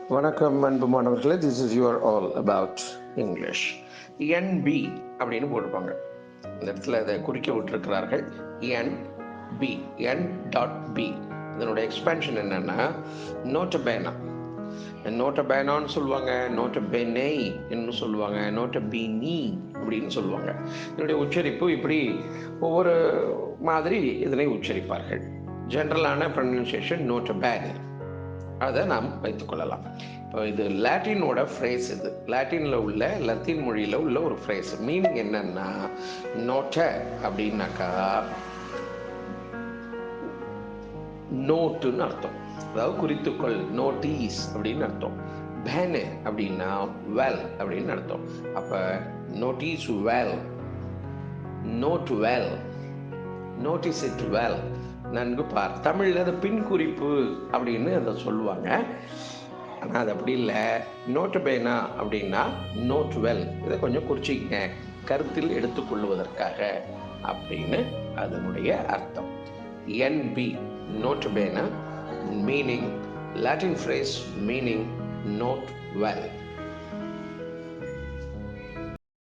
வணக்கம் அன்பு மாணவர்களே, this is your all about English. NB அப்படின்னு போட்டிருப்பாங்க. இந்த இடத்துல இதை குறிக்க விட்டுருக்கிறார்கள். NP, N.B. இதனுடைய எக்ஸ்பேன்ஷன் என்னன்னா நோட்டபேனா. நோட்டபேனான்னு சொல்லுவாங்க, நோட்டபேனே என்று சொல்லுவாங்க, நோட்டபீனி அப்படின்னு சொல்லுவாங்க. இதனுடைய உச்சரிப்பு இப்படி ஒவ்வொரு மாதிரி இதனை உச்சரிப்பார்கள். ஜென்ரலான ப்ரொனன்சியேஷன் நோட்டபேன், அதை நாம் வைத்துக்கொள்ளலாம். இப்போ இது லாட்டினோட ஃப்ரேஸ். இது லாட்டினில் உள்ள லத்தீன் மொழியில் உள்ள ஒரு ஃப்ரேஸ். மீனிங் என்னன்னா, நோட்ட அப்படின்னாக்கா நோட்டுன்னு அர்த்தம், அதாவது குறித்துக்கொள், நோட்டீஸ் அப்படின்னு அர்த்தம். பேனு அப்படின்னா வெல் அப்படின்னு அர்த்தம். அப்போ notice well, note well, notice it well, நன்கு பார். தமிழில் அதை பின் குறிப்பு அப்படின்னு அதை சொல்லுவாங்க. ஆனால் அது அப்படி இல்லை. நோட்டபேனா அப்படின்னா நோட் வெல், இதை கொஞ்சம் குறிச்சிக்கங்க, கருத்தில் எடுத்துக்கொள்வதற்காக அப்படின்னு அதனுடைய அர்த்தம். N B, nota bene, meaning Latin phrase, meaning note well.